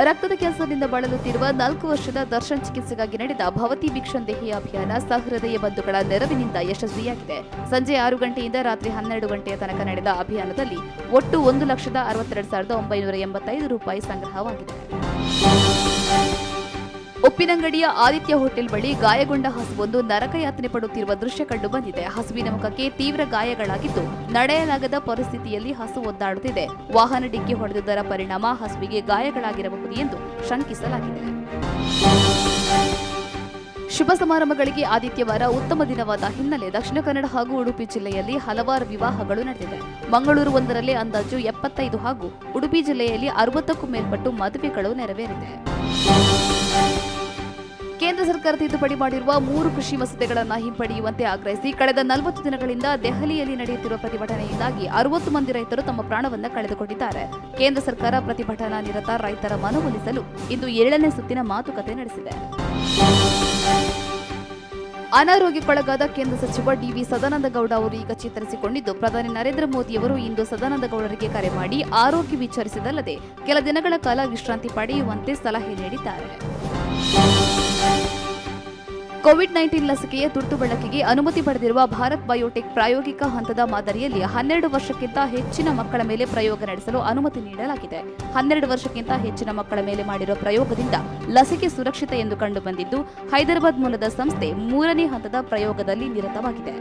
ರಕ್ತದ ಕ್ಯಾನ್ಸರ್ನಿಂದ ಬಳಲುತ್ತಿರುವ 4 ವರ್ಷದ ದರ್ಶನ್ ಚಿಕಿತ್ಸೆಗಾಗಿ ನಡೆದ ಭವತಿ ಭಿಕ್ಷನ್ ದೇಹಿ ಅಭಿಯಾನ ಸಹೃದಯ ಬಂಧುಗಳ ನೆರವಿನಿಂದ ಯಶಸ್ವಿಯಾಗಿದೆ. ಸಂಜೆ 6 ಗಂಟೆಯಿಂದ ರಾತ್ರಿ 12 ಗಂಟೆಯ ತನಕ ನಡೆದ ಅಭಿಯಾನದಲ್ಲಿ ಒಟ್ಟು 1,62,985 ರೂಪಾಯಿ ಸಂಗ್ರಹವಾಗಿದೆ. ಉಪ್ಪಿನಂಗಡಿಯ ಆದಿತ್ಯ ಹೋಟೆಲ್ ಬಳಿ ಗಾಯಗೊಂಡ ಹಸುವೊಂದು ನರಕಯಾತನೆ ಪಡುತ್ತಿರುವ ದೃಶ್ಯ ಕಂಡು ಬಂದಿದೆ. ಹಸುವಿನ ಮುಖಕ್ಕೆ ತೀವ್ರ ಗಾಯಗಳಾಗಿದ್ದು ನಡೆಯಲಾಗದ ಪರಿಸ್ಥಿತಿಯಲ್ಲಿ ಹಸು ಒದ್ದಾಡುತ್ತಿದೆ. ವಾಹನ ಡಿಕ್ಕಿ ಹೊಡೆದಿದ್ದರ ಪರಿಣಾಮ ಹಸುವಿಗೆ ಗಾಯಗಳಾಗಿರಬಹುದು ಎಂದು ಶಂಕಿಸಲಾಗಿದೆ. ಶುಭ ಸಮಾರಂಭಗಳಿಗೆ ಆದಿತ್ಯವಾರ ಉತ್ತಮ ದಿನವಾದ ಹಿನ್ನೆಲೆ ದಕ್ಷಿಣ ಕನ್ನಡ ಹಾಗೂ ಉಡುಪಿ ಜಿಲ್ಲೆಯಲ್ಲಿ ಹಲವಾರು ವಿವಾಹಗಳು ನಡೆದಿವೆ. ಮಂಗಳೂರು ಒಂದರಲ್ಲೇ ಅಂದಾಜು 75 ಹಾಗೂ ಉಡುಪಿ ಜಿಲ್ಲೆಯಲ್ಲಿ 60ಕ್ಕೂ ಮೇಲ್ಪಟ್ಟು ಮದುವೆಗಳು ನೆರವೇರಿದೆ. ಕೇಂದ್ರ ಸರ್ಕಾರ ತಿದ್ದುಪಡಿ ಮಾಡಿರುವ 3 ಕೃಷಿ ಮಸೂದೆಗಳನ್ನು ಹಿಂಪಡೆಯುವಂತೆ ಆಗ್ರಹಿಸಿ ಕಳೆದ 40 ದಿನಗಳಿಂದ ದೆಹಲಿಯಲ್ಲಿ ನಡೆಯುತ್ತಿರುವ ಪ್ರತಿಭಟನೆಯಿಂದಾಗಿ 60 ಮಂದಿ ರೈತರು ತಮ್ಮ ಪ್ರಾಣವನ್ನು ಕಳೆದುಕೊಂಡಿದ್ದಾರೆ. ಕೇಂದ್ರ ಸರ್ಕಾರ ಪ್ರತಿಭಟನಾ ನಿರತ ರೈತರ ಮನವೊಲಿಸಲು ಇಂದು 7ನೇ ಸುತ್ತಿನ ಮಾತುಕತೆ ನಡೆಸಿದೆ. ಅನಾರೋಗ್ಯಕ್ಕೊಳಗಾದ ಕೇಂದ್ರ ಸಚಿವ ಡಿ.ವಿ. ಸದಾನಂದಗೌಡ ಅವರು ಈಗ ಚೇತರಿಸಿಕೊಂಡಿದ್ದು, ಪ್ರಧಾನಿ ನರೇಂದ್ರ ಮೋದಿಯವರು ಇಂದು ಸದಾನಂದಗೌಡರಿಗೆ ಕರೆ ಮಾಡಿ ಆರೋಗ್ಯ ವಿಚಾರಿಸಿದಲ್ಲದೆ ಕೆಲ ದಿನಗಳ ಕಾಲ ವಿಶ್ರಾಂತಿ ಪಡೆಯುವಂತೆ ಸಲಹೆ ನೀಡಿದ್ದಾರೆ. ಕೋವಿಡ್-19 ಲಸಿಕೆಯ ತುರ್ತು ಬಳಕೆಗೆ ಅನುಮತಿ ಪಡೆದಿರುವ ಭಾರತ್ ಬಯೋಟೆಕ್ ಪ್ರಾಯೋಗಿಕ ಹಂತದ ಮಾದರಿಯಲ್ಲಿ 12 ವರ್ಷಕ್ಕಿಂತ ಹೆಚ್ಚಿನ ಮಕ್ಕಳ ಮೇಲೆ ಪ್ರಯೋಗ ನಡೆಸಲು ಅನುಮತಿ ನೀಡಲಾಗಿದೆ. 12 ವರ್ಷಕ್ಕಿಂತ ಹೆಚ್ಚಿನ ಮಕ್ಕಳ ಮೇಲೆ ಮಾಡಿರುವ ಪ್ರಯೋಗದಿಂದ ಲಸಿಕೆ ಸುರಕ್ಷಿತ ಎಂದು ಕಂಡುಬಂದಿದ್ದು, ಹೈದರಾಬಾದ್ ಮೂಲದ ಸಂಸ್ಥೆ 3ನೇ ಹಂತದ ಪ್ರಯೋಗದಲ್ಲಿ ನಿರತವಾಗಿದೆ.